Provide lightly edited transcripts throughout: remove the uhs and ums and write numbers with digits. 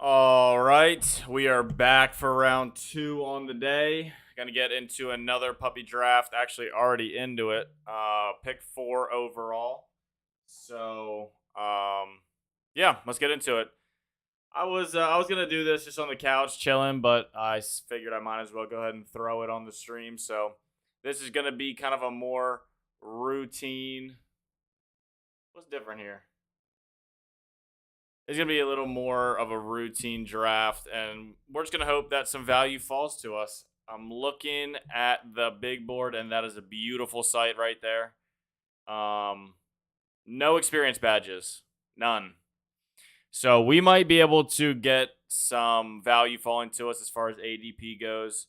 All right, we are back for round 2 on the day. Gonna get into another puppy draft. Actually, already into it. Pick 4 overall. So, yeah, let's get into it. I was gonna do this just on the couch chilling, but figured I might as well go ahead and throw it on the stream. So, this is gonna be kind of a more routine. What's different here? It's going to be a little more of a routine draft, and we're just going to hope that some value falls to us. I'm looking at the big board, and that is a beautiful sight right there. No experience badges, none. So we might be able to get some value falling to us as far as ADP goes,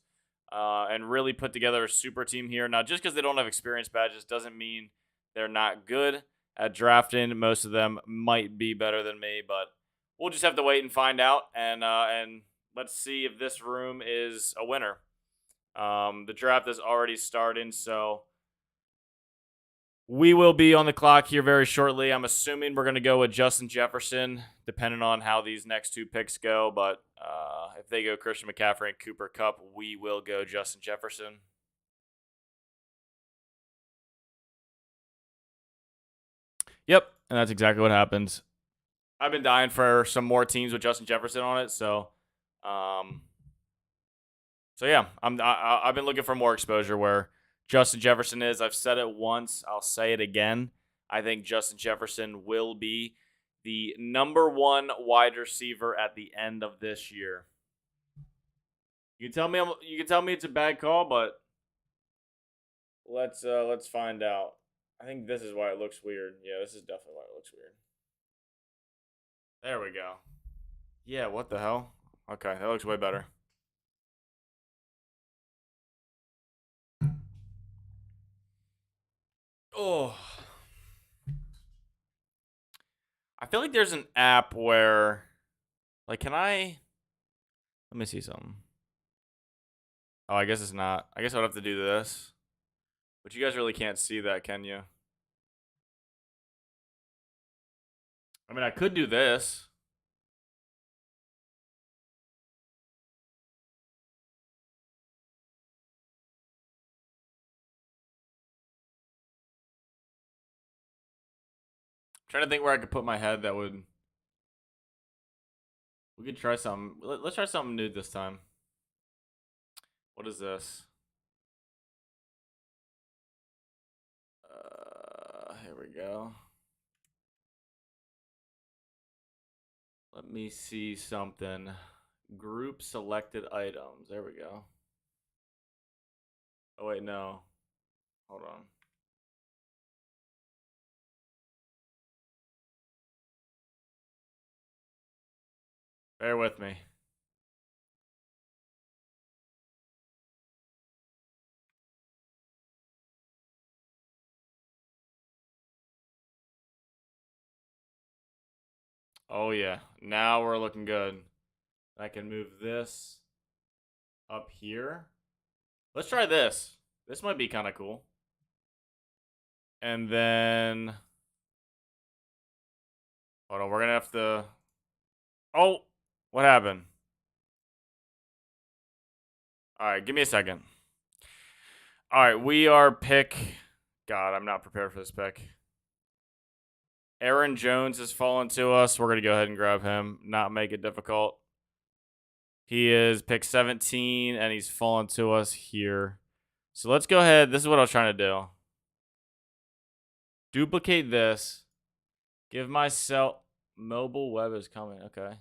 and really put together a super team here. Now, just because they don't have experience badges doesn't mean they're not good at drafting. Most of them might be better than me, but we'll just have to wait and find out. And let's see if this room is a winner. The draft is already starting, so we will be on the clock here very shortly. I'm assuming we're going to go with Justin Jefferson, depending on how these next 2 picks go. But if they go Christian McCaffrey and Cooper Kupp, we will go Justin Jefferson. Yep, and that's exactly what happens. I've been dying for some more teams with Justin Jefferson on it, so yeah, I've been looking for more exposure where Justin Jefferson is. I've said it once, I'll say it again. I think Justin Jefferson will be the number 1 wide receiver at the end of this year. You can tell me it's a bad call, but let's find out. I think this is why it looks weird. Yeah, this is definitely why it looks weird. There we go. Yeah, what the hell? Okay, that looks way better. Oh. I feel like there's an app where, like, can I? Let me see something. Oh, I guess it's not. I guess I'd have to do this. But you guys really can't see that, can you? I mean, I could do this. I'm trying to think where I could put my head that would. We could try something. Let's try something new this time. What is this? Here we go. Let me see something. Group selected items. There we go. Oh, wait, no. Hold on. Bear with me. Oh, yeah. Now we're looking good. I can move this up here. Let's try this. This might be kind of cool. And then, hold on, we're gonna have to. Oh, what happened? All right, give me a second. All right, we are pick. God, I'm not prepared for this pick. Aaron Jones has fallen to us. We're gonna go ahead and grab him. Not make it difficult. He is pick 17, and he's fallen to us here. So let's go ahead. This is what I was trying to do. Duplicate this. Give myself mobile web is coming. Okay.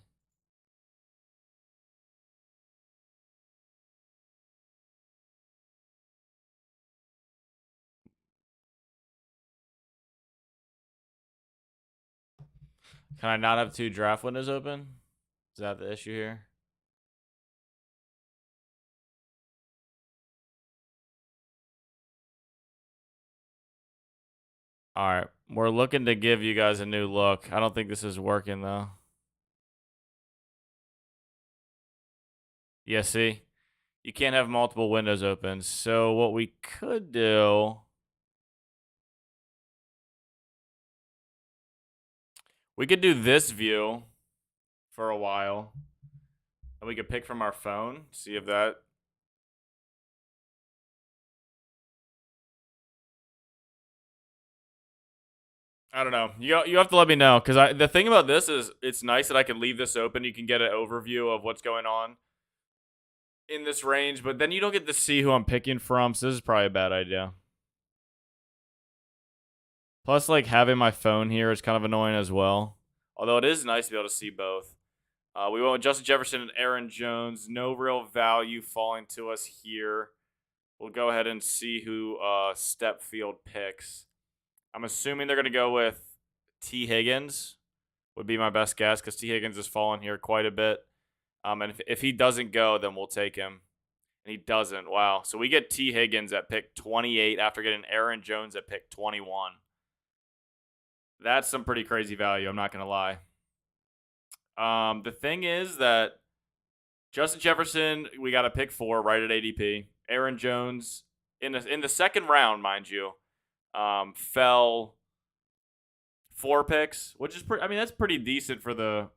Can I not have 2 draft windows open? Is that the issue here? All right. We're looking to give you guys a new look. I don't think this is working, though. Yeah, see? You can't have multiple windows open. So what we could do... We could do this view for a while. And we could pick from our phone, see if that. I don't know. You have to let me know because the thing about this is it's nice that I can leave this open. You can get an overview of what's going on in this range, but then you don't get to see who I'm picking from. So this is probably a bad idea. Plus, like having my phone here is kind of annoying as well. Although it is nice to be able to see both. We went with Justin Jefferson and Aaron Jones. No real value falling to us here. We'll go ahead and see who Stepfield picks. I'm assuming they're going to go with T. Higgins, would be my best guess, because T. Higgins has fallen here quite a bit. And if he doesn't go, then we'll take him. And he doesn't. Wow. So we get T. Higgins at pick 28 after getting Aaron Jones at pick 21. That's some pretty crazy value, I'm not going to lie. The thing is that Justin Jefferson, we got a pick 4 right at ADP. Aaron Jones, in the second round, mind you, fell 4 picks, which is pretty. I mean, that's pretty decent for the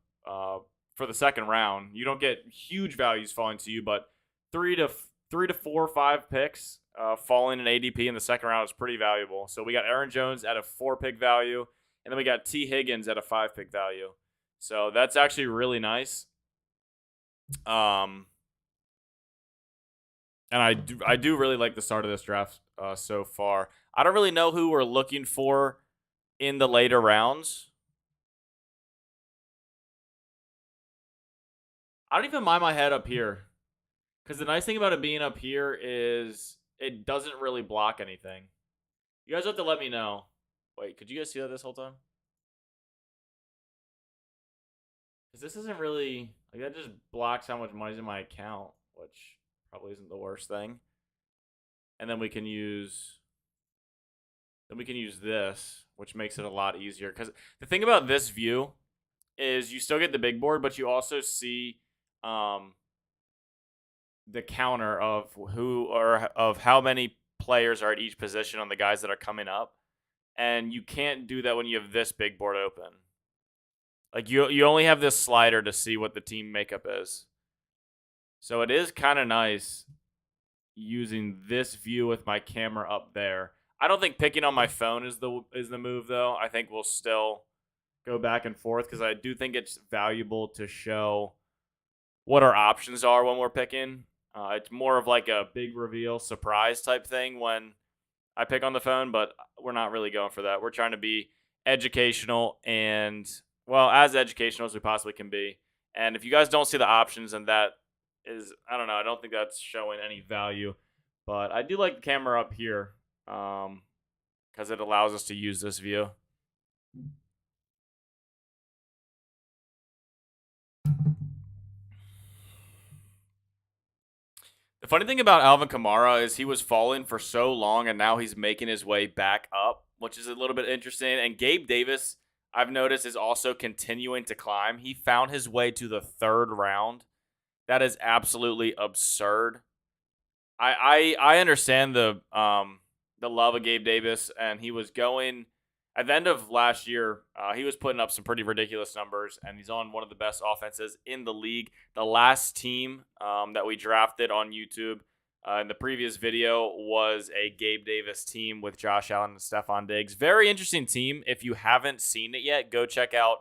second round. You don't get huge values falling to you, but 3 to 4 or 5 picks falling in ADP in the second round is pretty valuable. So we got Aaron Jones at a 4-pick value, and then we got T. Higgins at a 5-pick value. So that's actually really nice. And I do really like the start of this draft so far. I don't really know who we're looking for in the later rounds. I don't even mind my head up here. Because the nice thing about it being up here is it doesn't really block anything. You guys have to let me know. Wait, could you guys see that this whole time? Because this isn't really... Like, that just blocks how much money's in my account, which probably isn't the worst thing. And then we can use... Then we can use this, which makes it a lot easier. Because the thing about this view is you still get the big board, but you also see the counter of who or of how many players are at each position on the guys that are coming up. And you can't do that when you have this big board open. Like you only have this slider to see what the team makeup is. So it is kind of nice using this view with my camera up there. I don't think picking on my phone is the move though. I think we'll still go back and forth because I do think it's valuable to show what our options are when we're picking. It's more of like a big reveal surprise type thing when I pick on the phone, but we're not really going for that. We're trying to be educational and, well, as educational as we possibly can be. And if you guys don't see the options, then that is, I don't know, I don't think that's showing any value. But I do like the camera up here because it allows us to use this view. The funny thing about Alvin Kamara is he was falling for so long, and now he's making his way back up, which is a little bit interesting. And Gabe Davis, I've noticed, is also continuing to climb. He found his way to the 3rd round. That is absolutely absurd. I understand the love of Gabe Davis, and he was going at the end of last year. He was putting up some pretty ridiculous numbers, and he's on one of the best offenses in the league. The last team that we drafted on YouTube in the previous video was a Gabe Davis team with Josh Allen and Stephon Diggs. Very interesting team. If you haven't seen it yet, go check out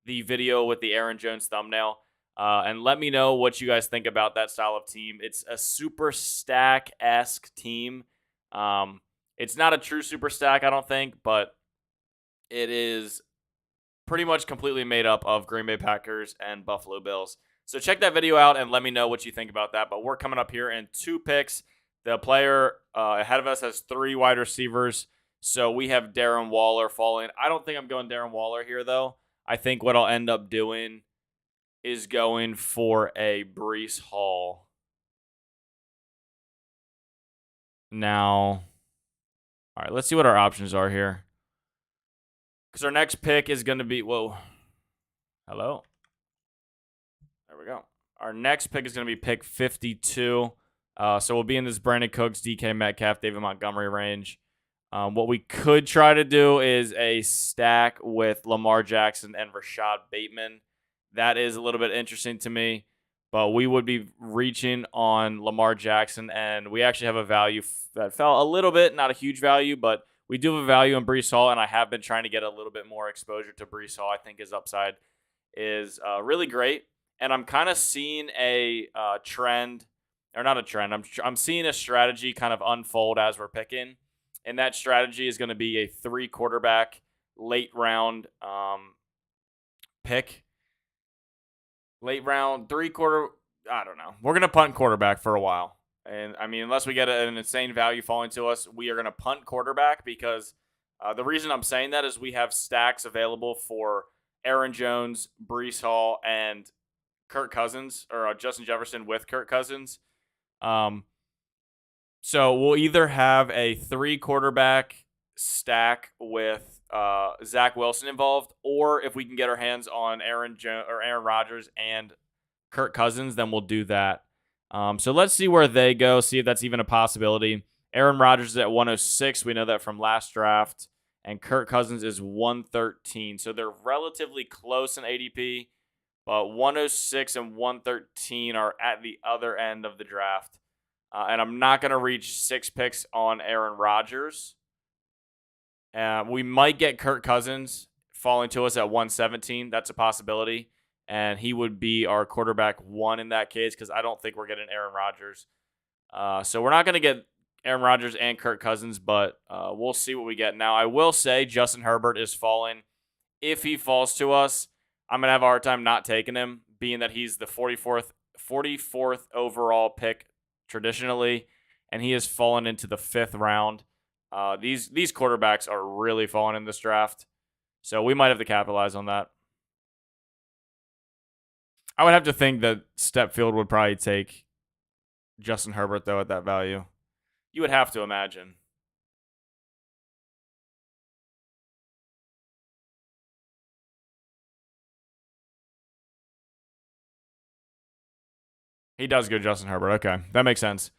the video with the Aaron Jones thumbnail. And let me know what you guys think about that style of team. It's a super stack-esque team. It's not a true super stack, I don't think, but it is pretty much completely made up of Green Bay Packers and Buffalo Bills. So check that video out and let me know what you think about that. But we're coming up here in 2 picks. The player ahead of us has 3 wide receivers. So we have Darren Waller falling. I don't think I'm going Darren Waller here, though. I think what I'll end up doing is going for a Breece Hall. Now, all right, let's see what our options are here. Because our next pick is going to be, whoa, hello. There we go. Our next pick is going to be pick 52. So we'll be in this Brandon Cooks, DK Metcalf, David Montgomery range. What we could try to do is a stack with Lamar Jackson and Rashad Bateman. That is a little bit interesting to me. but we would be reaching on Lamar Jackson, and we actually have a value that fell a little bit, not a huge value, but we do have a value in Breece Hall, and I have been trying to get a little bit more exposure to Breece Hall. I think his upside is really great, and I'm kind of seeing a trend, or not a trend. I'm seeing a strategy kind of unfold as we're picking, and that strategy is going to be a 3 quarterback late round pick. Late round, 3 quarter. I don't know. We're going to punt quarterback for a while. And I mean, unless we get an insane value falling to us, we are going to punt quarterback because the reason I'm saying that is we have stacks available for Aaron Jones, Breece Hall, and Kirk Cousins, or Justin Jefferson with Kirk Cousins. So we'll either have a 3 quarterback stack with Zach Wilson involved, or if we can get our hands on Aaron Rodgers and Kirk Cousins, then we'll do that. So let's see where they go, see if that's even a possibility. Aaron Rodgers is at 106. We know that from last draft. And Kirk Cousins is 113. So they're relatively close in ADP, but 106 and 113 are at the other end of the draft. And I'm not going to reach 6 picks on Aaron Rodgers. We might get Kirk Cousins falling to us at 117. That's a possibility. And he would be our quarterback 1 in that case because I don't think we're getting Aaron Rodgers. So we're not going to get Aaron Rodgers and Kirk Cousins, but we'll see what we get. Now, I will say Justin Herbert is falling. If he falls to us, I'm going to have a hard time not taking him, being that he's the 44th overall pick traditionally, and he has fallen into the 5th round. These quarterbacks are really falling in this draft, so we might have to capitalize on that. I would have to think that Stepfield would probably take Justin Herbert, though, at that value. You would have to imagine. He does go Justin Herbert. Okay, that makes sense.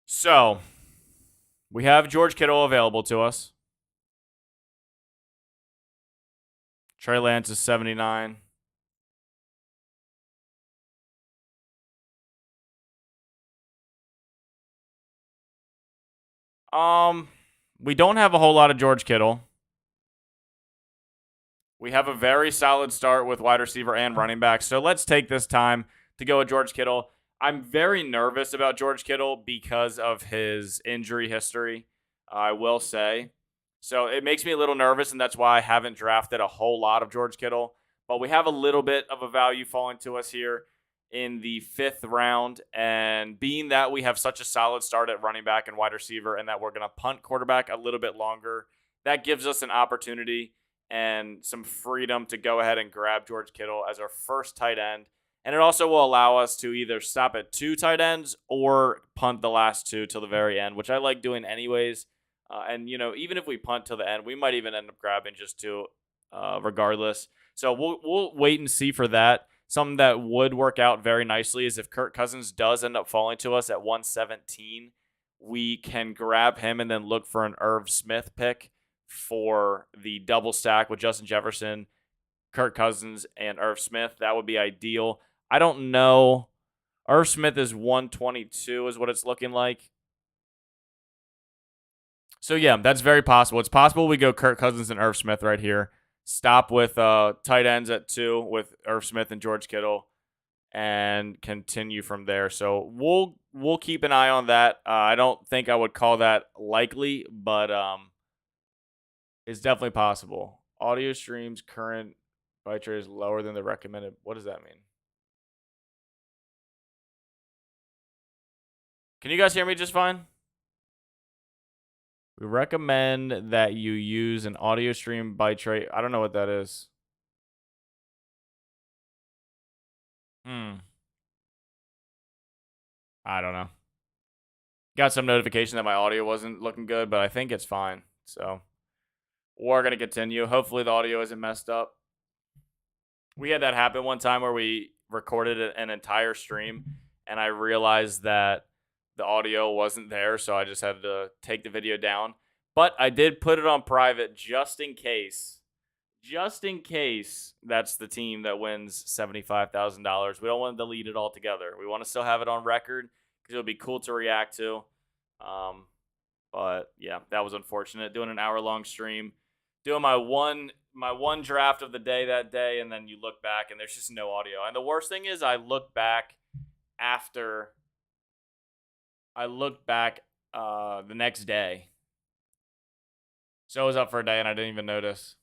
So, we have George Kittle available to us. Trey Lance is 79. We don't have a whole lot of George Kittle. We have a very solid start with wide receiver and running back. So let's take this time to go with George Kittle. I'm very nervous about George Kittle because of his injury history, I will say. So it makes me a little nervous, and that's why I haven't drafted a whole lot of George Kittle. But we have a little bit of a value falling to us here in the 5th round. And being that we have such a solid start at running back and wide receiver and that we're going to punt quarterback a little bit longer, that gives us an opportunity and some freedom to go ahead and grab George Kittle as our first tight end. And it also will allow us to either stop at 2 tight ends or punt the last 2 till the very end, which I like doing anyways. And, even if we punt till the end, we might even end up grabbing just 2 regardless. So we'll wait and see for that. Something that would work out very nicely is if Kirk Cousins does end up falling to us at 117, we can grab him and then look for an Irv Smith pick for the double stack with Justin Jefferson, Kirk Cousins, and Irv Smith. That would be ideal. I don't know. Irv Smith is 122 is what it's looking like. So, yeah, that's very possible. It's possible we go Kirk Cousins and Irv Smith right here. Stop with tight ends at 2 with Irv Smith and George Kittle and continue from there. So we'll keep an eye on that. I don't think I would call that likely, but it's definitely possible. Audio streams current byte rate is lower than the recommended. What does that mean? Can you guys hear me just fine? We recommend that you use an audio stream byte rate. I don't know what that is. I don't know. Got some notification that my audio wasn't looking good, but I think it's fine. So we're going to continue. Hopefully the audio isn't messed up. We had that happen one time where we recorded an entire stream, and I realized that the audio wasn't there, so I just had to take the video down. But I did put it on private just in case just in case that's the team that wins $75,000. We don't want to delete it altogether. We want to still have it on record because it would be cool to react to. Um, but yeah, that was unfortunate. Doing an hour-long stream, doing my one draft of the day that day, and then you look back and there's just no audio. And the worst thing is, after I looked back the next day, so it was up for a day and I didn't even notice.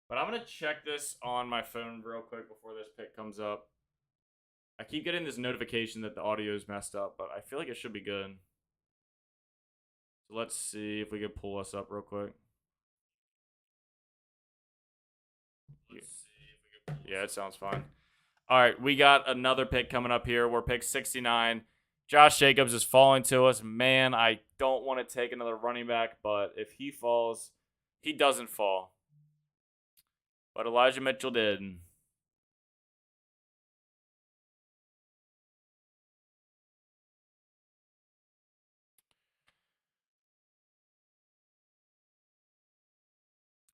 But I'm gonna check this on my phone real quick before this pick comes up. I keep getting this notification that the audio is messed up, but I feel like it should be good. So let's see if we can pull us up real quick. Yeah, it sounds fine. All right, we got another pick coming up here. We're pick 69. Josh Jacobs is falling to us. Man, I don't want to take another running back, but if he falls, he doesn't fall. But Elijah Mitchell did.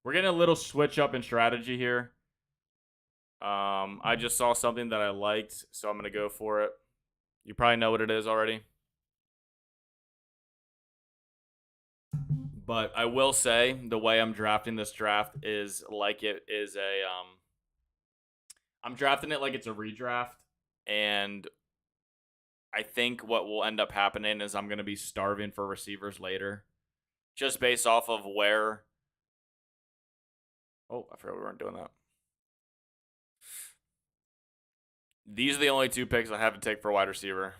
We're getting a little switch up in strategy here. I just saw something that I liked, so I'm going to go for it. You probably know what it is already. But I will say the way I'm drafting this draft is like it is I'm drafting it like it's a redraft, and I think what will end up happening is I'm going to be starving for receivers later, just based off of where. Oh, I forgot we weren't doing that. These are the only two picks I have to take for wide receiver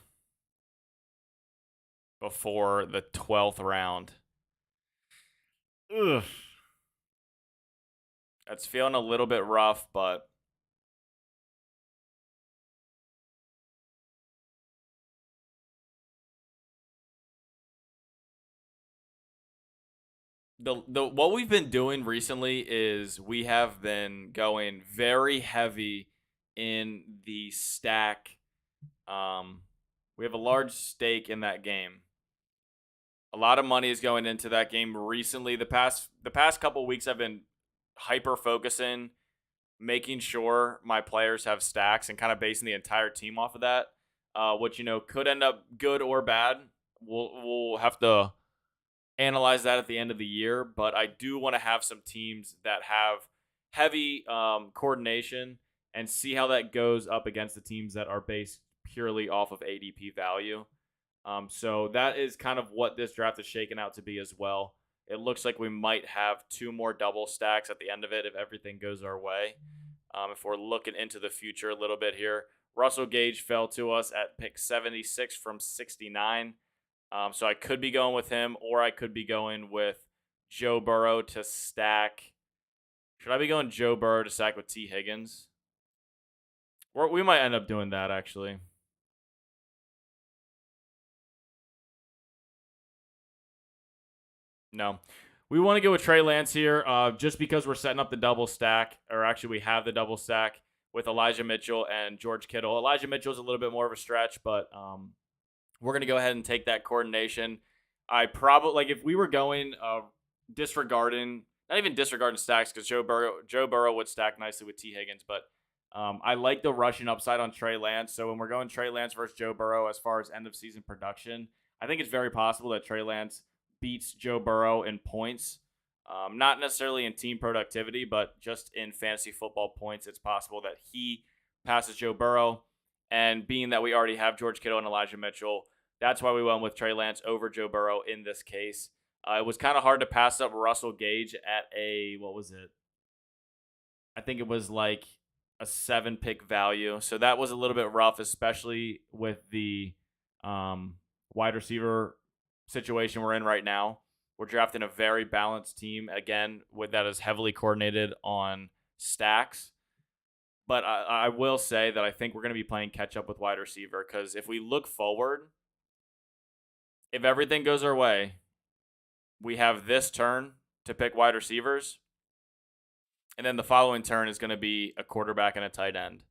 before the 12th round. Ugh. That's feeling a little bit rough, but the what we've been doing recently is we have been going very heavy in the stack. We have a large stake in that game. A lot of money is going into that game recently. The past couple weeks I've been hyper focusing, making sure my players have stacks and kind of basing the entire team off of that. Which could end up good or bad. We'll have to analyze that at the end of the year, but I do want to have some teams that have heavy coordination and see how that goes up against the teams that are based purely off of ADP value. So that is kind of what this draft is shaking out to be as well. It looks like we might have two more double stacks at the end of it if everything goes our way. If we're looking into the future a little bit here, Russell Gage fell to us at pick 76 from 69. So I could be going with him, or I could be going with Joe Burrow to stack. Should I be going Joe Burrow to stack with T. Higgins? We might end up doing that, actually. No. We want to go with Trey Lance here just because we're setting up the double stack, or actually we have the double stack with Elijah Mitchell and George Kittle. Elijah Mitchell's a little bit more of a stretch, but we're going to go ahead and take that coordination. I probably, like, if we were going disregarding, not even disregarding stacks, because Joe Burrow would stack nicely with T. Higgins, but I like the rushing upside on Trey Lance. So when we're going Trey Lance versus Joe Burrow as far as end of season production, I think it's very possible that Trey Lance beats Joe Burrow in points. Not necessarily in team productivity, but just in fantasy football points, it's possible that he passes Joe Burrow. And being that we already have George Kittle and Elijah Mitchell, that's why we went with Trey Lance over Joe Burrow in this case. It was kind of hard to pass up Russell Gage at what was it? I think it was like a 7-pick value. So that was a little bit rough, especially with the wide receiver situation we're in right now. We're drafting a very balanced team, again, that is heavily coordinated on stacks. But I will say that I think we're going to be playing catch up with wide receiver, because if we look forward, if everything goes our way, we have this turn to pick wide receivers, and then the following turn is going to be a quarterback and a tight end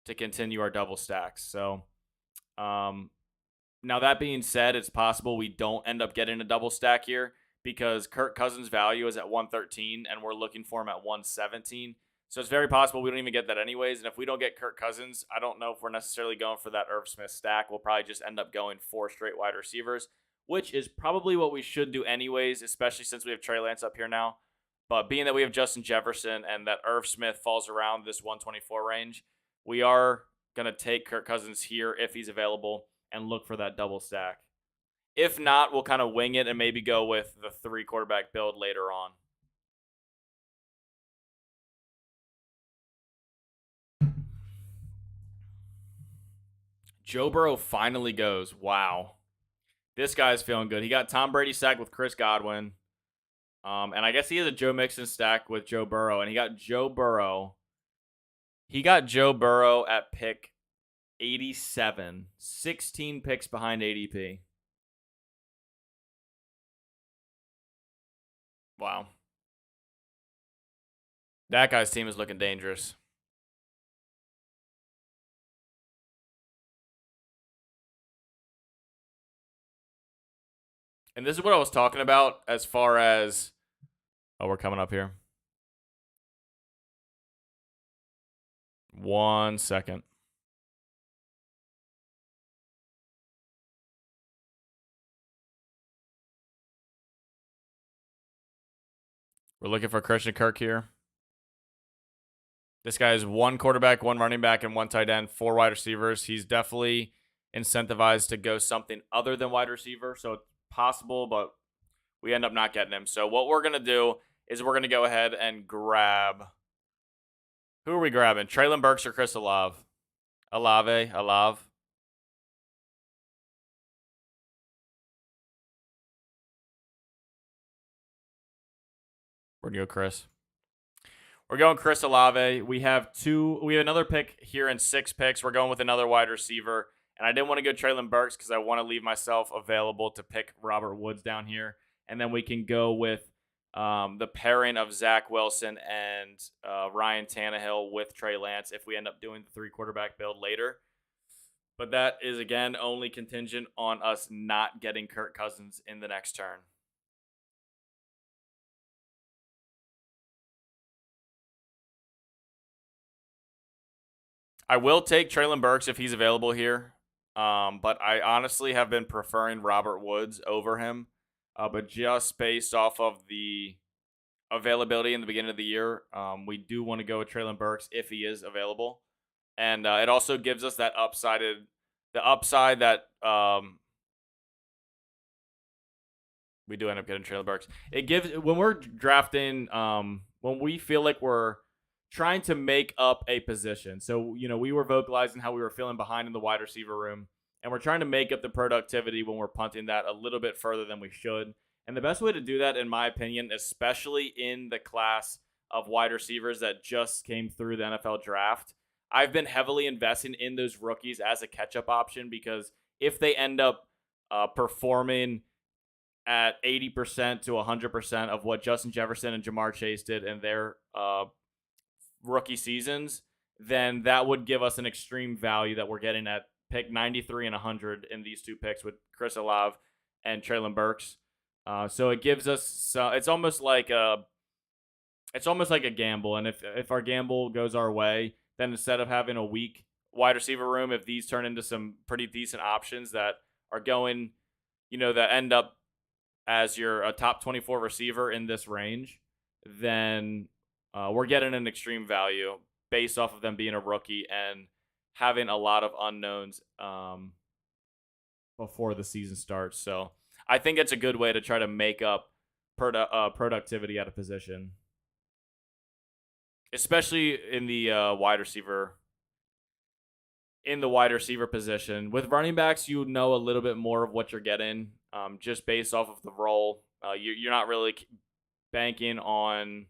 to continue our double stacks. So now that being said, it's possible we don't end up getting a double stack here, because Kirk Cousins' value is at 113 and we're looking for him at 117. So it's very possible we don't even get that anyways. And if we don't get Kirk Cousins, I don't know if we're necessarily going for that Irv Smith stack. We'll probably just end up going 4 straight wide receivers, which is probably what we should do anyways, especially since we have Trey Lance up here now. But being that we have Justin Jefferson and that Irv Smith falls around this 124 range, we are going to take Kirk Cousins here if he's available and look for that double stack. If not, we'll kind of wing it and maybe go with the 3 quarterback build later on. Joe Burrow finally goes. Wow. This guy's feeling good. He got Tom Brady stacked with Chris Godwin. And I guess he has a Joe Mixon stack with Joe Burrow. And he got Joe Burrow. He got Joe Burrow at pick 87. 16 picks behind ADP. Wow. That guy's team is looking dangerous. And this is what I was talking about as far as... Oh, we're coming up here. 1 second. We're looking for Christian Kirk here. This guy is 1 quarterback, 1 running back, and 1 tight end, 4 wide receivers. He's definitely incentivized to go something other than wide receiver, so it's possible, but we end up not getting him. So what we're going to do is we're going to go ahead and grab... Who are we grabbing? Treylon Burks or Chris Olave? Olave. We're going to go Chris. We're going Chris Olave. We have another pick here in 6 picks. We're going with another wide receiver. And I didn't want to go Treylon Burks because I want to leave myself available to pick Robert Woods down here. And then we can go with the pairing of Zach Wilson and Ryan Tannehill with Trey Lance if we end up doing the 3 quarterback build later. But that is, again, only contingent on us not getting Kirk Cousins in the next turn. I will take Treylon Burks if he's available here. But I honestly have been preferring Robert Woods over him. But just based off of the availability in the beginning of the year, we do want to go with Treylon Burks if he is available. And it also gives us that upside that we do end up getting Treylon Burks. It gives, when we're drafting, when we feel like we're trying to make up a position. So, we were vocalizing how we were feeling behind in the wide receiver room, and we're trying to make up the productivity when we're punting that a little bit further than we should. And the best way to do that, in my opinion, especially in the class of wide receivers that just came through the NFL draft, I've been heavily investing in those rookies as a catch-up option, because if they end up performing at 80% to 100% of what Justin Jefferson and Jamar Chase did in their rookie seasons, then that would give us an extreme value that we're getting at pick 93 and 100 in these 2 picks with Chris Olave and Treylon Burks. So it gives us it's almost like a gamble. And if our gamble goes our way, then instead of having a weak wide receiver room, if these turn into some pretty decent options that are going, that end up as a top 24 receiver in this range, then we're getting an extreme value based off of them being a rookie and having a lot of unknowns before the season starts. So I think it's a good way to try to make up productivity at a position, especially in the wide receiver. In the wide receiver position, with running backs, you know a little bit more of what you're getting, just based off of the role. You're not really banking on.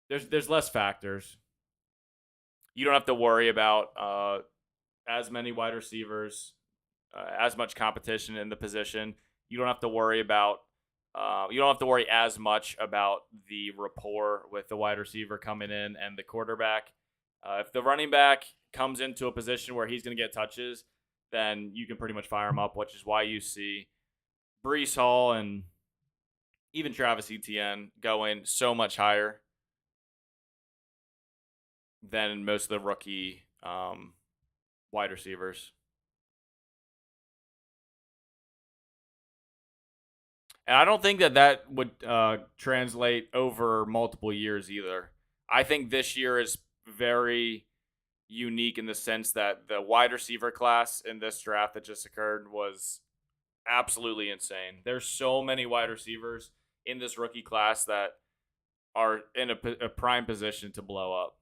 There's less factors. You don't have to worry about as many wide receivers, as much competition in the position. You don't have to worry about. You don't have to worry as much about the rapport with the wide receiver coming in and the quarterback. If the running back comes into a position where he's going to get touches, then you can pretty much fire him up, which is why you see Brees Hall and even Travis Etienne going so much higher than most of the rookie wide receivers. And I don't think that would translate over multiple years either. I think this year is very unique in the sense that the wide receiver class in this draft that just occurred was absolutely insane. There's so many wide receivers in this rookie class that are in a prime position to blow up.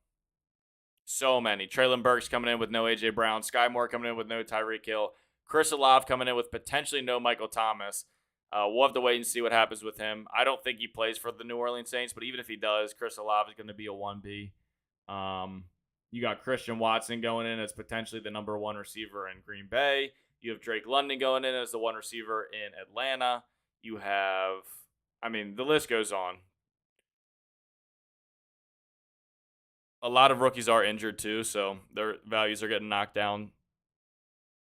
So many. Traylon Burks coming in with no A.J. Brown. Sky Moore coming in with no Tyreek Hill. Chris Olave coming in with potentially no Michael Thomas. We'll have to wait and see what happens with him. I don't think he plays for the New Orleans Saints, but even if he does, Chris Olave is going to be a 1B. You got Christian Watson going in as potentially the number one receiver in Green Bay. You have Drake London going in as the one receiver in Atlanta. You have, the list goes on. A lot of rookies are injured too, so their values are getting knocked down.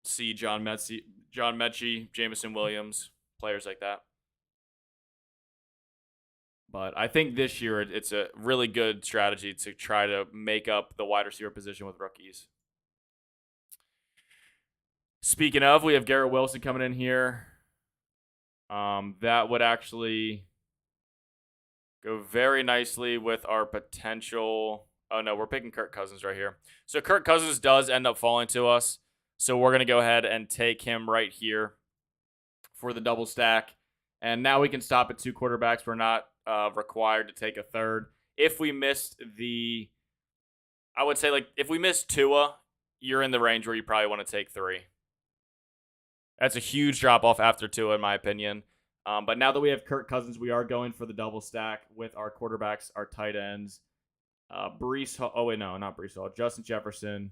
See John Mechie, Jameson Williams, players like that. But I think this year it's a really good strategy to try to make up the wide receiver position with rookies. Speaking of, we have Garrett Wilson coming in here. That would actually go very nicely with our potential. Oh, no, we're picking Kirk Cousins right here. So Kirk Cousins does end up falling to us. So we're going to go ahead and take him right here for the double stack. And now we can stop at 2 quarterbacks. We're not required to take a third. If we missed I would say, if we missed Tua, you're in the range where you probably want to take 3. That's a huge drop-off after Tua, in my opinion. But now that we have Kirk Cousins, we are going for the double stack with our quarterbacks, our tight ends. Brees Hall. Oh, wait, no, not Brees Hall. Justin Jefferson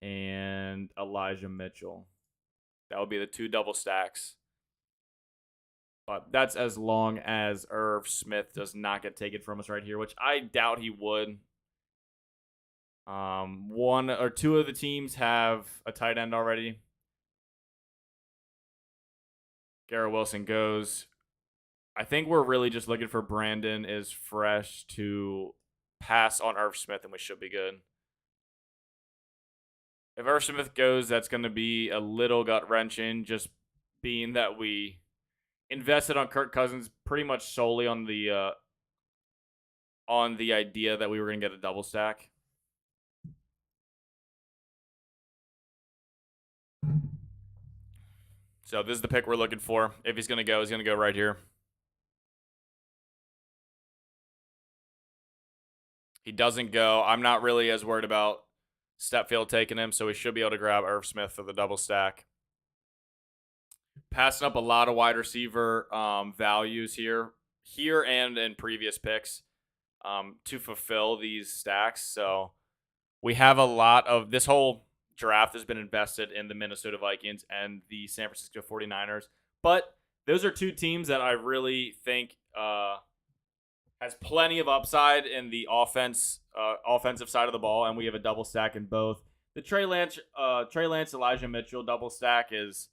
and Elijah Mitchell. That would be the 2 double stacks. But that's as long as Irv Smith does not get taken from us right here, which I doubt he would. 1 or 2 of the teams have a tight end already. Garrett Wilson goes. I think we're really just looking for Brandon is fresh to pass on Irv Smith, and we should be good. If Irv Smith goes, that's going to be a little gut-wrenching, just being that we invested on Kirk Cousins pretty much solely on the idea that we were going to get a double stack. So this is the pick we're looking for. If he's going to go right here. He doesn't go. I'm not really as worried about Stepfield taking him, so we should be able to grab Irv Smith for the double stack. Passing up a lot of wide receiver values here and in previous picks to fulfill these stacks. So we have a lot of this whole draft has been invested in the Minnesota Vikings and the San Francisco 49ers. But those are 2 teams that I really think has plenty of upside in the offensive side of the ball, and we have a double stack in both. The Trey Lance, Elijah Mitchell double stack is,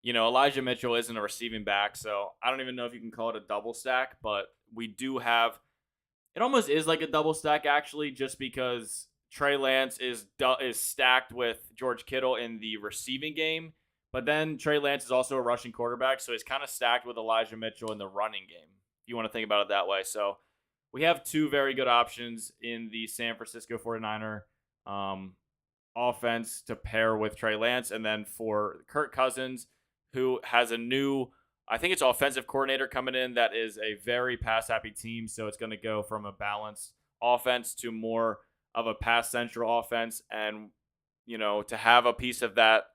Elijah Mitchell isn't a receiving back, so I don't even know if you can call it a double stack, but we do have, it almost is like a double stack actually, just because Trey Lance is stacked with George Kittle in the receiving game, but then Trey Lance is also a rushing quarterback, so he's kind of stacked with Elijah Mitchell in the running game, if you want to think about it that way. So we have 2 very good options in the San Francisco 49er offense to pair with Trey Lance, and then for Kirk Cousins, who has a new, I think it's offensive coordinator coming in that is a very pass-happy team, so it's going to go from a balanced offense to more of a pass-central offense, and, to have a piece of that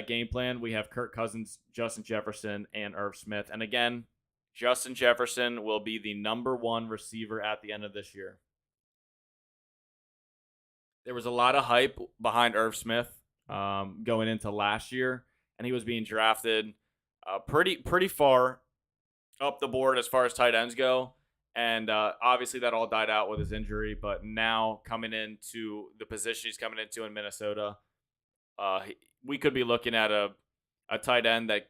game plan, we have Kirk Cousins, Justin Jefferson, and Irv Smith. And again, Justin Jefferson will be the number 1 receiver at the end of this year. There was a lot of hype behind Irv Smith going into last year, and he was being drafted pretty far up the board as far as tight ends go. And obviously that all died out with his injury, but now coming into the position he's coming into in Minnesota, we could be looking at a tight end that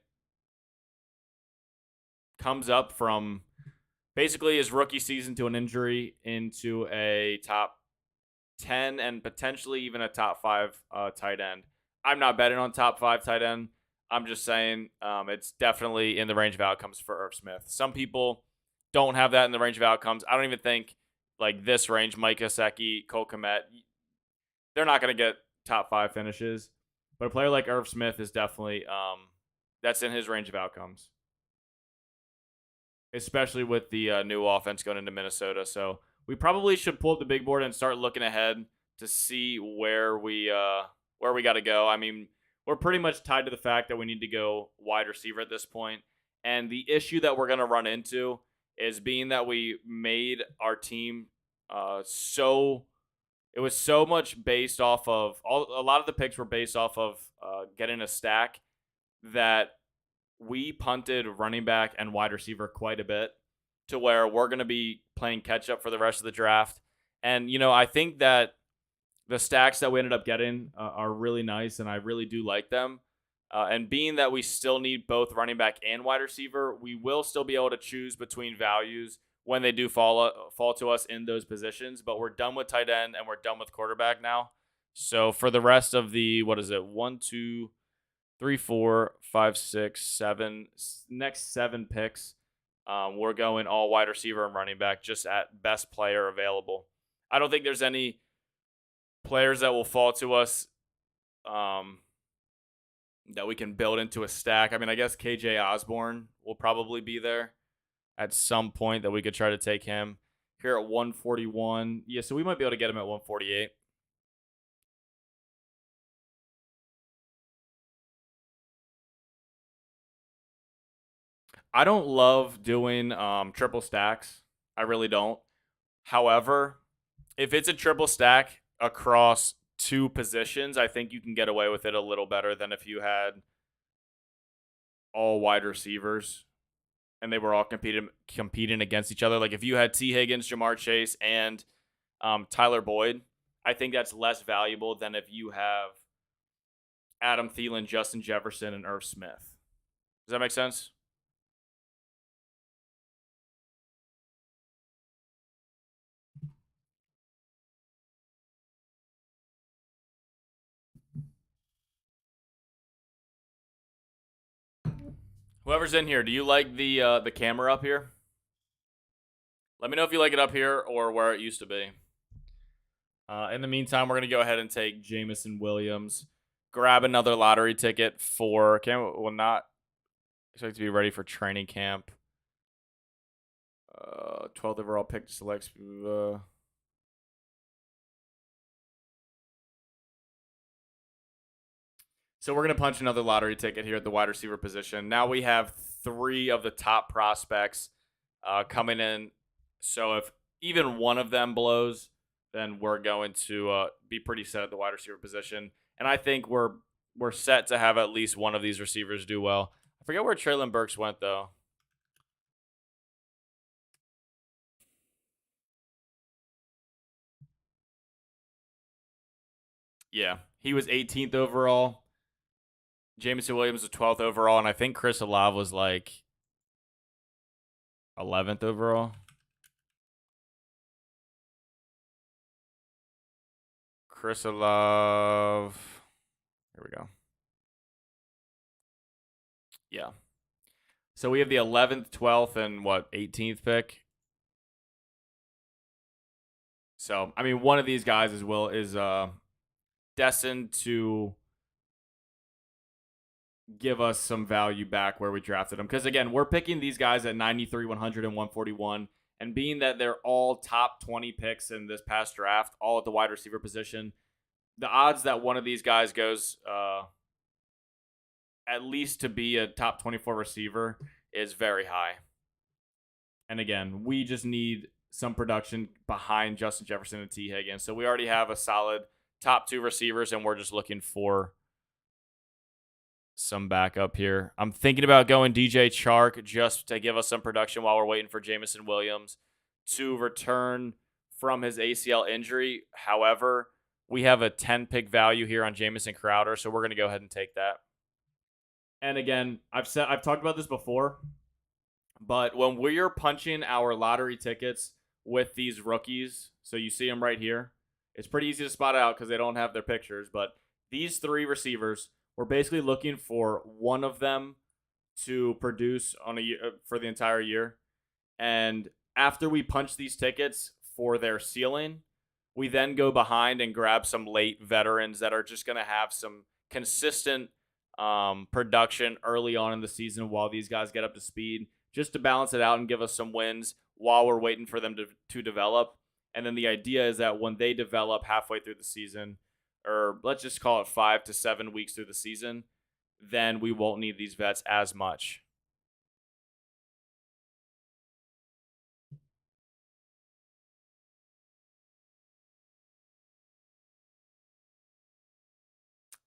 comes up from basically his rookie season to an injury into a top 10 and potentially even a top 5 tight end. I'm not betting on top 5 tight end. I'm just saying it's definitely in the range of outcomes for Irv Smith. Some people don't have that in the range of outcomes. I don't even think like this range, Mike Gesicki, Cole Kmet, they're not going to get top 5 finishes. But a player like Irv Smith is definitely that's in his range of outcomes, especially with the new offense going into Minnesota. So we probably should pull up the big board and start looking ahead to see where we got to go. I mean, we're pretty much tied to the fact that we need to go wide receiver at this point. And the issue that we're going to run into is being that we made our team it was so much based off of a lot of the picks were based off of getting a stack that we punted running back and wide receiver quite a bit to where we're going to be playing catch up for the rest of the draft. And, I think that the stacks that we ended up getting are really nice, and I really do like them. And being that we still need both running back and wide receiver, we will still be able to choose between values when they do fall to us in those positions. But we're done with tight end and we're done with quarterback now. So for the rest of the, 1, 2, 3, 4, 5, 6, 7, next 7 picks, we're going all wide receiver and running back just at best player available. I don't think there's any players that will fall to us that we can build into a stack. I mean, I guess KJ Osborne will probably be there at some point that we could try to take him here at 141. Yeah, so we might be able to get him at 148. I don't love doing triple stacks. I really don't. However, if it's a triple stack across 2 positions, I think you can get away with it a little better than if you had all wide receivers and they were all competing against each other. Like if you had T. Higgins, Jamar Chase, and Tyler Boyd, I think that's less valuable than if you have Adam Thielen, Justin Jefferson, and Irv Smith. Does that make sense? Whoever's in here, do you like the camera up here? Let me know if you like it up here or where it used to be. In the meantime, we're going to go ahead and take Jameson Williams. Grab another lottery ticket for... not expect to be ready for training camp. 12th overall pick to select... So we're going to punch another lottery ticket here at the wide receiver position. Now we have 3 of the top prospects coming in. So if even one of them blows, then we're going to be pretty set at the wide receiver position. And I think we're set to have at least one of these receivers do well. I forget where Treylon Burks went, though. Yeah, he was 18th overall. Jameson Williams was 12th overall, and I think Chris Olave was like 11th overall. Chris Olave. Here we go. Yeah. So we have the 11th, 12th, and 18th pick. So, I mean, one of these guys is destined to give us some value back where we drafted them. Because, again, we're picking these guys at 93, 100, and 141. And being that they're all top 20 picks in this past draft, all at the wide receiver position, the odds that one of these guys goes at least to be a top 24 receiver is very high. And, again, we just need some production behind Justin Jefferson and T. Higgins. So we already have a solid top 2 receivers, and we're just looking for some backup here. I'm thinking about going DJ Chark just to give us some production while we're waiting for Jameson Williams to return from his ACL injury. However, we have a 10-pick value here on Jamison Crowder, so we're going to go ahead and take that. And again, I've talked about this before, But when we're punching our lottery tickets with these rookies, so you see them right here, it's pretty easy to spot out because they don't have their pictures. But these three receivers, we're basically looking for one of them to produce on a year, for the entire year. And after we punch these tickets for their ceiling, we then go behind and grab some late veterans that are just going to have some consistent production early on in the season while these guys get up to speed, just to balance it out and give us some wins while we're waiting for them to develop. And then the idea is that when they develop halfway through the season, or let's just call it 5 to 7 weeks through the season, then we won't need these vets as much.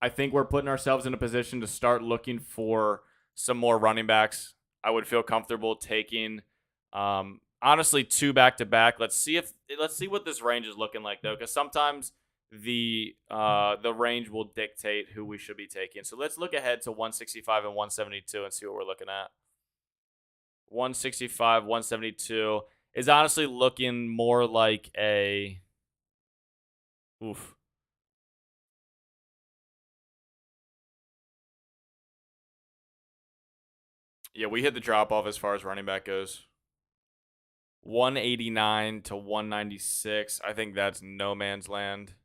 I think we're putting ourselves in a position to start looking for some more running backs. I would feel comfortable taking, honestly, 2 back to back. Let's see what this range is looking like though, because sometimes the range will dictate who we should be taking. So let's look ahead to 165 and 172 and see what we're looking at. 165, 172 is honestly looking more like a oof. Yeah, we hit the drop off as far as running back goes. 189 to 196. I think that's no man's land.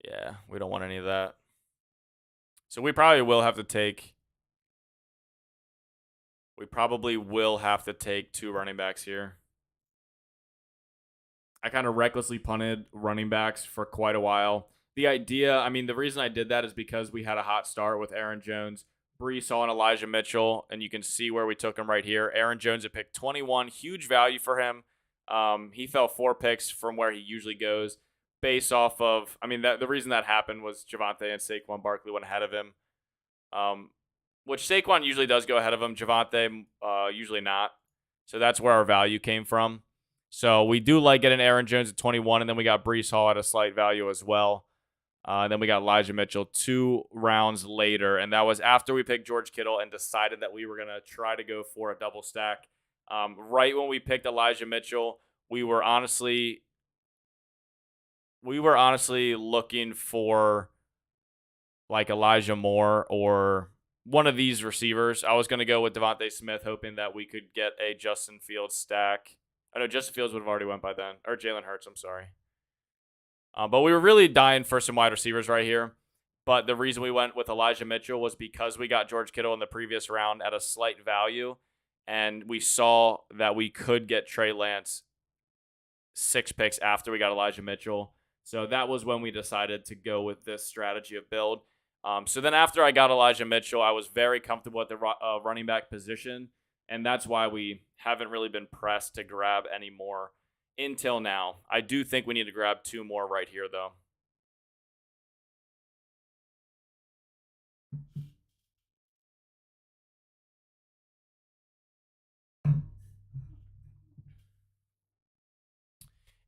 Yeah, we don't want any of that. So we probably will have to take 2 running backs here. I kind of recklessly punted running backs for quite a while. The reason I did that is because we had a hot start with Aaron Jones, Brees Hall, and Elijah Mitchell, and you can see where we took him right here. Aaron Jones at pick 21, huge value for him. He fell 4 picks from where he usually goes, based off of. The reason that happened was Javonte and Saquon Barkley went ahead of him, which Saquon usually does go ahead of him. Javonte usually not. So that's where our value came from. So we do like getting Aaron Jones at 21, and then we got Brees Hall at a slight value as well. And then we got Elijah Mitchell 2 rounds later, and that was after we picked George Kittle and decided that we were going to try to go for a double stack. Right when we picked Elijah Mitchell, we were honestly looking for like Elijah Moore or one of these receivers. I was going to go with Devontae Smith, hoping that we could get a Justin Fields stack. I know Justin Fields would have already went by then, or Jalen Hurts, I'm sorry. But we were really dying for some wide receivers right here. But the reason we went with Elijah Mitchell was because we got George Kittle in the previous round at a slight value, and we saw that we could get Trey Lance 6 picks after we got Elijah Mitchell. So that was when we decided to go with this strategy of build. So then after I got Elijah Mitchell, I was very comfortable at the running back position, and that's why we haven't really been pressed to grab any more until now. I do think we need to grab 2 more right here, though.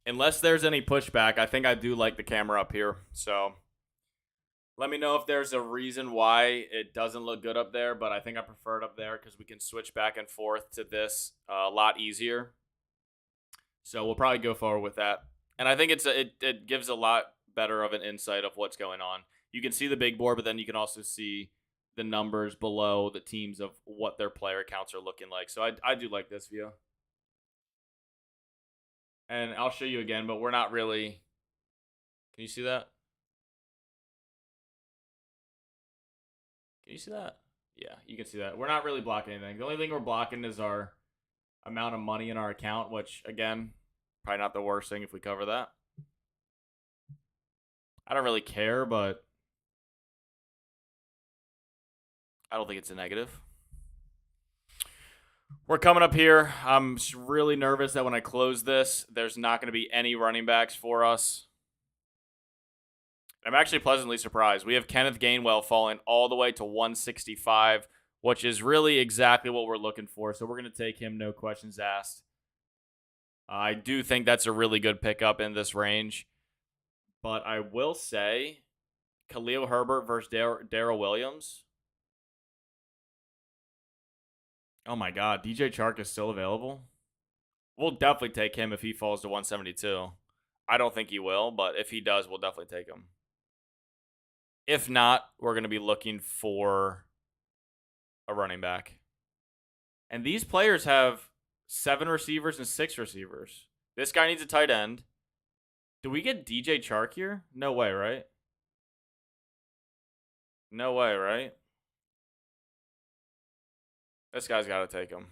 Unless there's any pushback, I think I do like the camera up here. So let me know if there's a reason why it doesn't look good up there, but I think I prefer it up there because we can switch back and forth to this a lot easier. So we'll probably go forward with that. And I think it gives a lot better of an insight of what's going on. You can see the big board, but then you can also see the numbers below the teams of what their player counts are looking like. So I do like this view. And I'll show you again, but we're not really. Can you see that? Can you see that? Yeah, you can see that. We're not really blocking anything. The only thing we're blocking is our amount of money in our account, which, again, probably not the worst thing if we cover that. I don't really care, but I don't think it's a negative. We're coming up here. I'm really nervous that when I close this, there's not going to be any running backs for us. I'm actually pleasantly surprised. We have Kenneth Gainwell falling all the way to 165, which is really exactly what we're looking for. So we're going to take him, no questions asked. I do think that's a really good pickup in this range. But I will say, Khalil Herbert versus Darrell Williams. Oh my God, DJ Chark is still available? We'll definitely take him if he falls to 172. I don't think he will, but if he does, we'll definitely take him. If not, we're going to be looking for a running back. And these players have 7 receivers and 6 receivers. This guy needs a tight end. Do we get DJ Chark here? No way, right? No way, right? This guy's got to take him.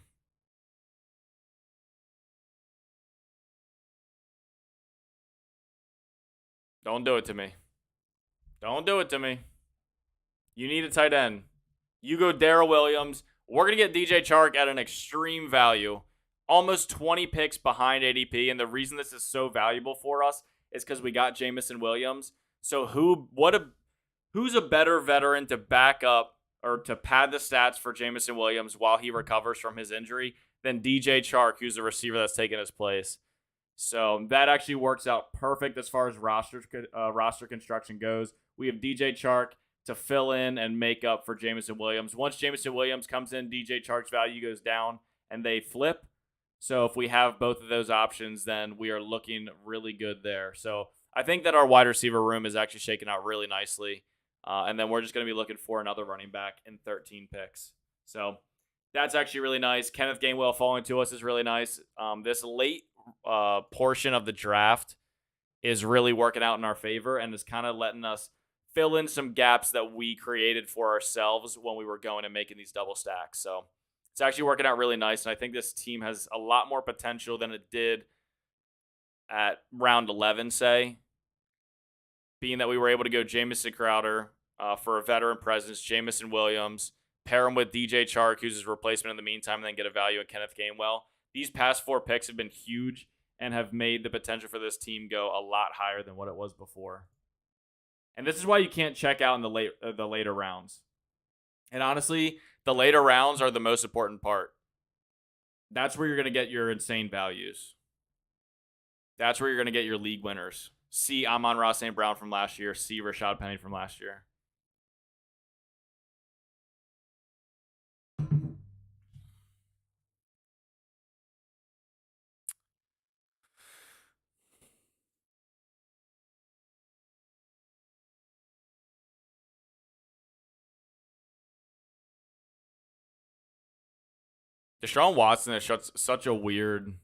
Don't do it to me. Don't do it to me. You need a tight end. You go Darrell Williams. We're going to get DJ Chark at an extreme value. Almost 20 picks behind ADP. And the reason this is so valuable for us is because we got Jameson Williams. So who's a better veteran to back up or to pad the stats for Jameson Williams while he recovers from his injury than DJ Chark, who's a receiver that's taken his place. So that actually works out perfect as far as roster construction goes. We have DJ Chark to fill in and make up for Jameson Williams. Once Jameson Williams comes in, DJ Chark's value goes down and they flip. So if we have both of those options, then we are looking really good there. So I think that our wide receiver room is actually shaking out really nicely. And then we're just going to be looking for another running back in 13 picks. So that's actually really nice. Kenneth Gainwell falling to us is really nice. This late portion of the draft is really working out in our favor and is kind of letting us fill in some gaps that we created for ourselves when we were going and making these double stacks. So it's actually working out really nice, and I think this team has a lot more potential than it did at round 11, say, being that we were able to go Jamison Crowder for a veteran presence, Jameson Williams, pair him with DJ Chark, who's his replacement in the meantime, and then get a value in Kenneth Gainwell. These past 4 picks have been huge and have made the potential for this team go a lot higher than what it was before. And this is why you can't check out in the later rounds. And honestly, the later rounds are the most important part. That's where you're going to get your insane values. That's where you're going to get your league winners. See Amon-Ra St. Brown from last year. See Rashad Penny from last year. Deshaun Watson is such a weird...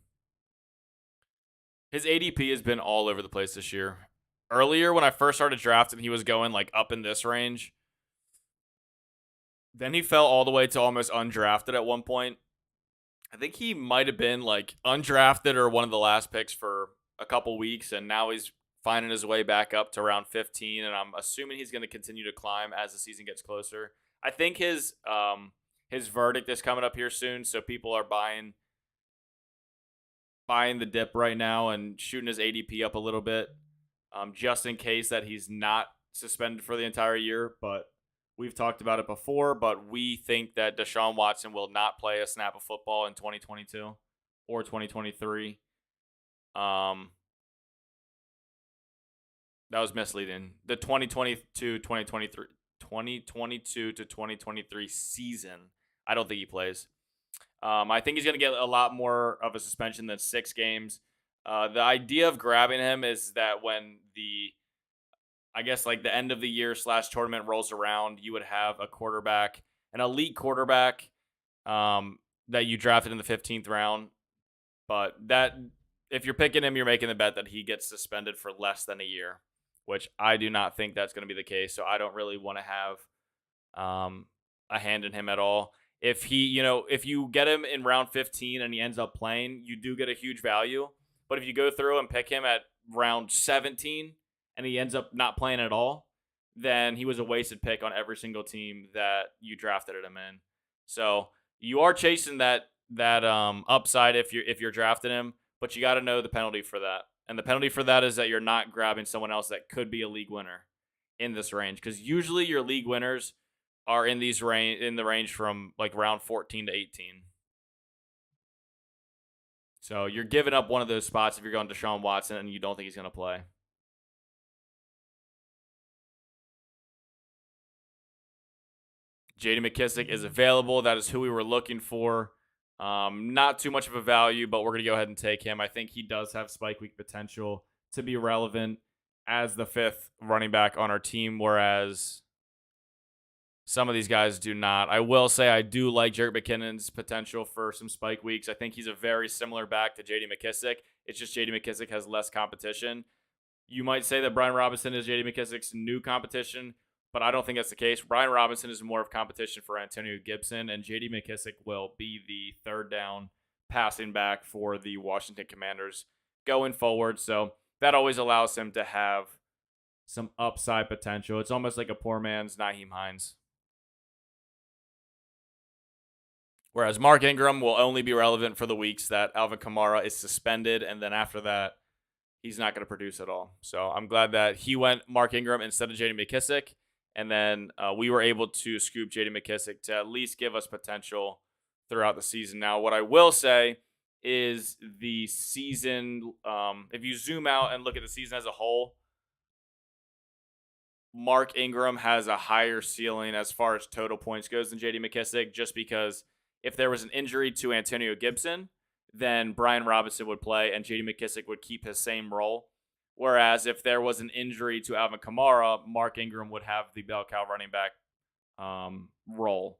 His ADP has been all over the place this year. Earlier, when I first started drafting, he was going like up in this range. Then he fell all the way to almost undrafted at one point. I think he might have been like undrafted or one of the last picks for a couple weeks, and now he's finding his way back up to around 15, and I'm assuming he's going to continue to climb as the season gets closer. I think his verdict is coming up here soon, so people are buying the dip right now and shooting his ADP up a little bit, just in case that he's not suspended for the entire year. But we've talked about it before, but we think that Deshaun Watson will not play a snap of football in 2022 or 2023. That was misleading. The 2022 to 2023 season, I don't think he plays. I think he's going to get a lot more of a suspension than 6 games. The idea of grabbing him is that when the end of the year / tournament rolls around, you would have a quarterback, an elite quarterback that you drafted in the 15th round. But that, if you're picking him, you're making the bet that he gets suspended for less than a year, which I do not think that's going to be the case. So I don't really want to have a hand in him at all. If you get him in round 15 and he ends up playing, you do get a huge value. But if you go through and pick him at round 17 and he ends up not playing at all, then he was a wasted pick on every single team that you drafted him in. So you are chasing that upside if you're drafting him, but you got to know the penalty for that. And the penalty for that is that you're not grabbing someone else that could be a league winner in this range, because usually your league winners are in the range from like round 14 to 18. So you're giving up one of those spots if you're going to Deshaun Watson and you don't think he's going to play. J.D. McKissic is available. That is who we were looking for. Not too much of a value, but we're going to go ahead and take him. I think he does have spike week potential to be relevant as the fifth running back on our team, whereas some of these guys do not. I will say I do like Jerick McKinnon's potential for some spike weeks. I think he's a very similar back to J.D. McKissick. It's just J.D. McKissick has less competition. You might say that Brian Robinson is J.D. McKissick's new competition, but I don't think that's the case. Brian Robinson is more of competition for Antonio Gibson, and J.D. McKissick will be the third down passing back for the Washington Commanders going forward. So that always allows him to have some upside potential. It's almost like a poor man's Nyheim Hines. Whereas Mark Ingram will only be relevant for the weeks that Alvin Kamara is suspended, and then after that, he's not going to produce at all. So I'm glad that he went Mark Ingram instead of J.D. McKissick, and then we were able to scoop J.D. McKissick to at least give us potential throughout the season. Now, what I will say is the season, if you zoom out and look at the season as a whole, Mark Ingram has a higher ceiling as far as total points goes than J.D. McKissick, just because if there was an injury to Antonio Gibson, then Brian Robinson would play and J.D. McKissick would keep his same role. Whereas if there was an injury to Alvin Kamara, Mark Ingram would have the bell cow running back role.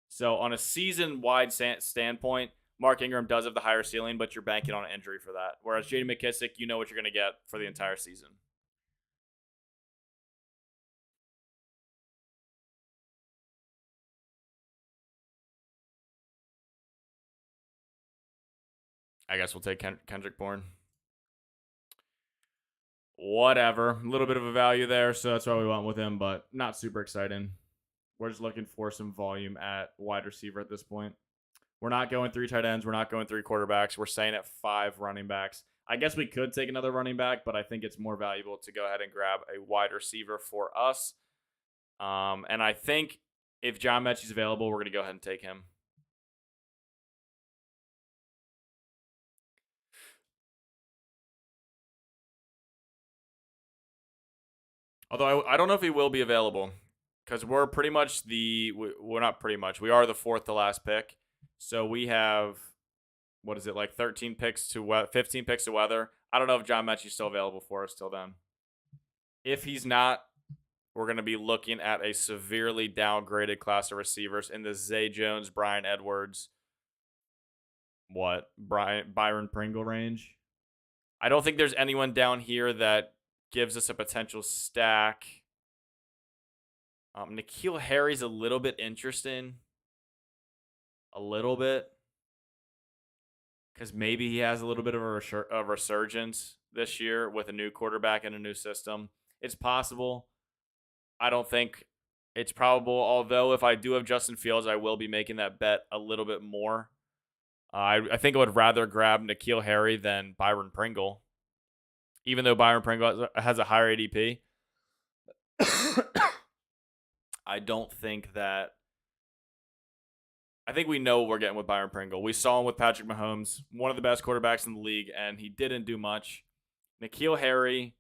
So on a season-wide standpoint, Mark Ingram does have the higher ceiling, but you're banking on an injury for that. Whereas J.D. McKissick, you know what you're going to get for the entire season. I guess we'll take Kendrick Bourne. Whatever. A little bit of a value there, so that's why we went with him, but not super exciting. We're just looking for some volume at wide receiver at this point. We're not going three tight ends. We're not going three quarterbacks. We're staying at five running backs. I guess we could take another running back, but I think it's more valuable to go ahead and grab a wide receiver for us. And I think if John Mechie's available, we're going to go ahead and take him. Although I don't know if he will be available because we're pretty much we're not pretty much. We are the fourth to last pick. So we have, what is it, like 13 picks to 15 picks to weather. I don't know if John Mechie's still available for us till then. If he's not, we're going to be looking at a severely downgraded class of receivers in the Zay Jones, Brian Edwards, Byron Pringle range. I don't think there's anyone down here that gives us a potential stack. N'Keal Harry's a little bit interesting. A little bit. Because maybe he has a little bit of a resurgence this year with a new quarterback and a new system. It's possible. I don't think it's probable. Although if I do have Justin Fields, I will be making that bet a little bit more. I think I would rather grab N'Keal Harry than Byron Pringle. Even though Byron Pringle has a higher ADP. I don't think that. I think we know what we're getting with Byron Pringle. We saw him with Patrick Mahomes, one of the best quarterbacks in the league, and he didn't do much. N'Keal Harry,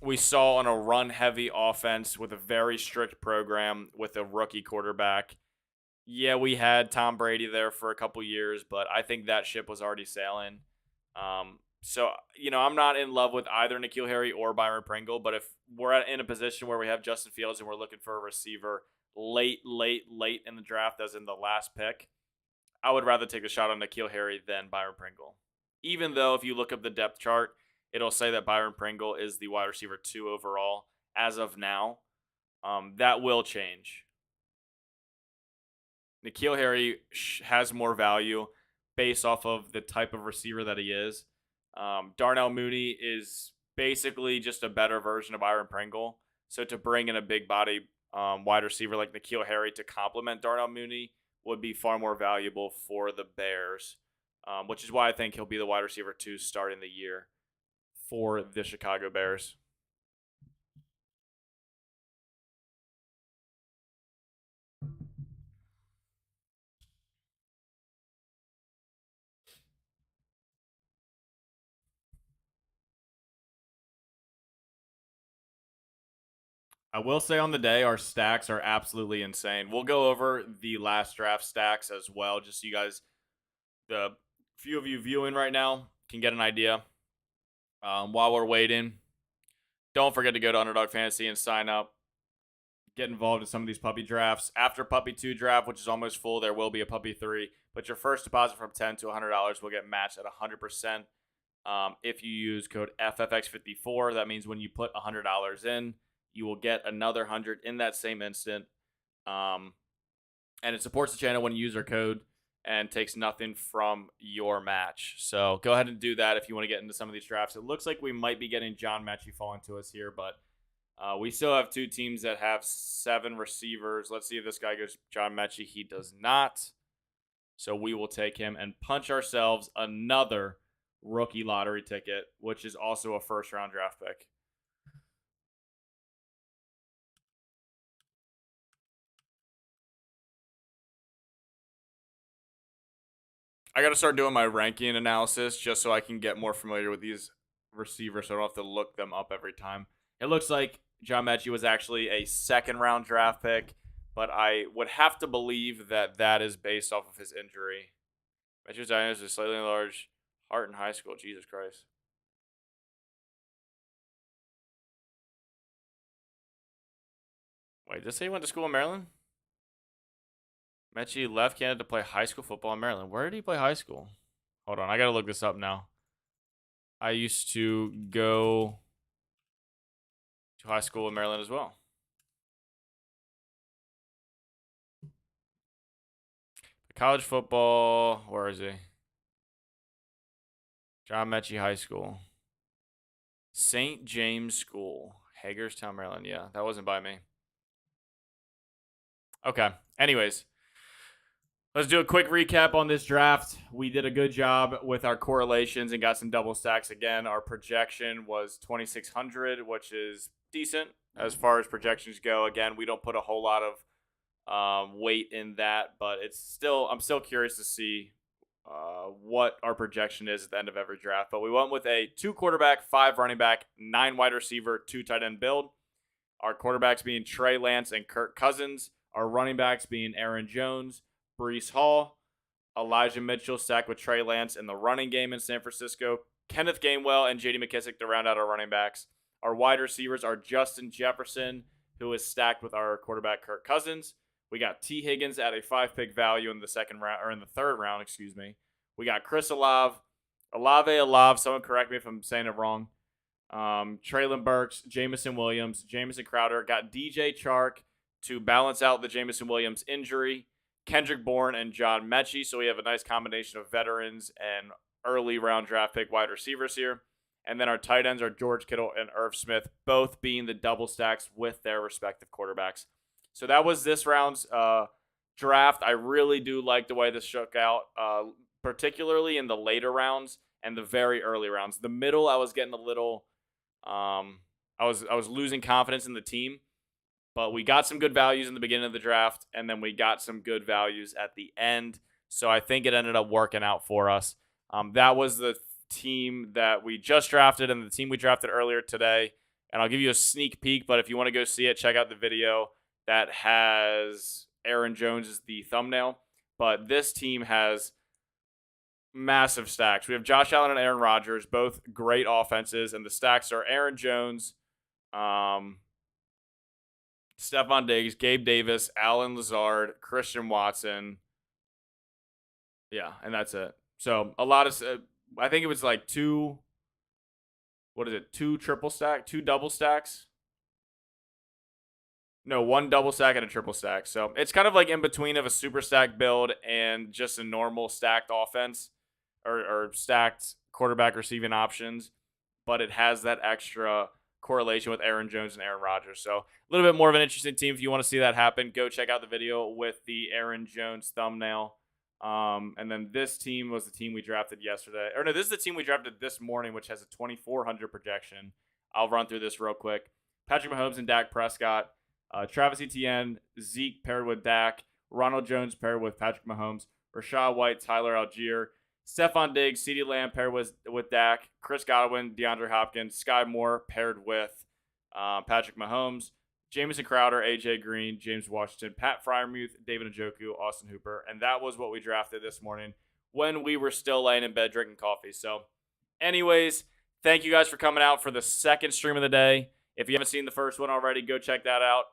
we saw on a run-heavy offense with a very strict program with a rookie quarterback. Yeah, we had Tom Brady there for a couple years, but I think that ship was already sailing. So, I'm not in love with either N'Keal Harry or Byron Pringle, but if we're in a position where we have Justin Fields and we're looking for a receiver late in the draft, as in the last pick, I would rather take a shot on N'Keal Harry than Byron Pringle. Even though if you look up the depth chart, it'll say that Byron Pringle is the wide receiver 2 overall as of now. That will change. N'Keal Harry has more value based off of the type of receiver that he is. Darnell Mooney is basically just a better version of Byron Pringle. So to bring in a big body wide receiver like N'Keal Harry to complement Darnell Mooney would be far more valuable for the Bears, which is why I think he'll be the wide receiver 2 starting the year for the Chicago Bears. I will say on the day, our stacks are absolutely insane. We'll go over the last draft stacks as well, just so you guys, the few of you viewing right now, can get an idea. While we're waiting, don't forget to go to Underdog Fantasy and sign up. Get involved in some of these puppy drafts. After Puppy 2 draft, which is almost full, there will be a Puppy 3. But your first deposit from $10 to $100 will get matched at 100%. If you use code FFX54, that means when you put $100 in, you will get another 100 in that same instant. And it supports the channel when you use our code and takes nothing from your match. So go ahead and do that if you want to get into some of these drafts. It looks like we might be getting John Mechie falling to us here, but we still have two teams that have 7 receivers. Let's see if this guy goes John Mechie. He does not. So we will take him and punch ourselves another rookie lottery ticket, which is also a first-round draft pick. I got to start doing my ranking analysis just so I can get more familiar with these receivers so I don't have to look them up every time. It looks like John Mechie was actually a second-round draft pick, but I would have to believe that that is based off of his injury. Mechie was diagnosed with slightly enlarged heart in high school. Jesus Christ. Wait, did it say he went to school in Maryland? Mechie left Canada to play high school football in Maryland. Where did he play high school? Hold on, I gotta look this up now. I used to go to high school in Maryland as well. College football, where is he? John Mechie High School. St. James School, Hagerstown, Maryland. Yeah, that wasn't by me. Okay, anyways. Let's do a quick recap on this draft. We did a good job with our correlations and got some double stacks again. Our projection was 2,600, which is decent as far as projections go. Again, we don't put a whole lot of weight in that, but I'm still curious to see what our projection is at the end of every draft. But we went with a 2 quarterback, 5 running back, 9 wide receiver, 2 tight end build. Our quarterbacks being Trey Lance and Kirk Cousins. Our running backs being Aaron Jones, Breece Hall, Elijah Mitchell stacked with Trey Lance in the running game in San Francisco, Kenneth Gainwell and J.D. McKissic to round out our running backs. Our wide receivers are Justin Jefferson, who is stacked with our quarterback Kirk Cousins. We got T. Higgins at a 5-pick value in the second round, or in the third round, excuse me. We got Chris Olave. Someone correct me if I'm saying it wrong. Traylon Burks, Jamison Williams, Jamison Crowder. Got DJ Chark to balance out the Jamison Williams injury. Kendrick Bourne and John Mechie. So we have a nice combination of veterans and early round draft pick wide receivers here. And then our tight ends are George Kittle and Irv Smith, both being the double stacks with their respective quarterbacks. So that was this round's draft. I really do like the way this shook out, particularly in the later rounds and the very early rounds. The middle, I was getting a little, I was losing confidence in the team. But we got some good values in the beginning of the draft, and then we got some good values at the end. So I think it ended up working out for us. That was the team that we just drafted and the team we drafted earlier today. And I'll give you a sneak peek, but if you want to go see it, check out the video that has Aaron Jones as the thumbnail. But this team has massive stacks. We have Josh Allen and Aaron Rodgers, both great offenses, and the stacks are Aaron Jones, Stephon Diggs, Gabe Davis, Allen Lazard, Christian Watson. Yeah, and that's it. So a lot of, I think it was like 2 triple stack, 2 double stacks? No, 1 double stack and a triple stack. So it's kind of like in between of a super stack build and just a normal stacked offense or stacked quarterback receiving options. But it has that extra correlation with Aaron Jones and Aaron Rodgers. So a little bit more of an interesting team. If you want to see that happen, go check out the video with the Aaron Jones thumbnail. And then this team was the team we drafted yesterday. Or no, this is the team we drafted this morning, which has a 2,400 projection. I'll run through this real quick. Patrick Mahomes and Dak Prescott. Travis Etienne, Zeke paired with Dak. Ronald Jones paired with Patrick Mahomes. Rashad White, Tyler Algier. Stephon Diggs, CeeDee Lamb paired with Dak, Chris Godwin, DeAndre Hopkins, Sky Moore paired with Patrick Mahomes, Jamison Crowder, A.J. Green, James Washington, Pat Fryermuth, David Njoku, Austin Hooper. And that was what we drafted this morning when we were still laying in bed drinking coffee. So, anyways, thank you guys for coming out for the second stream of the day. If you haven't seen the first one already, go check that out.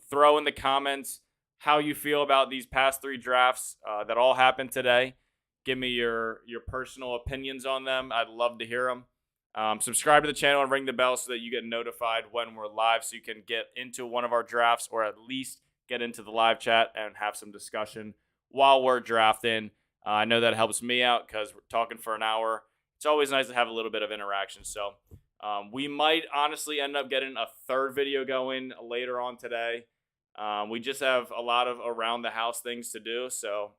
Throw in the comments how you feel about these past 3 drafts that all happened today. Give me your personal opinions on them. I'd love to hear them. Subscribe to the channel and ring the bell so that you get notified when we're live so you can get into one of our drafts or at least get into the live chat and have some discussion while we're drafting. I know that helps me out because we're talking for an hour. It's always nice to have a little bit of interaction. So we might honestly end up getting a third video going later on today. We just have a lot of around the house things to do. So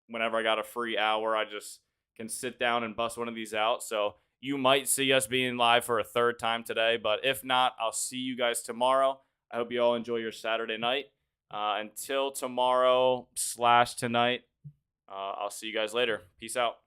whenever I got a free hour, I just can sit down and bust one of these out. So you might see us being live for a third time today, but if not, I'll see you guys tomorrow. I hope you all enjoy your Saturday night. Until tomorrow/tonight, I'll see you guys later. Peace out.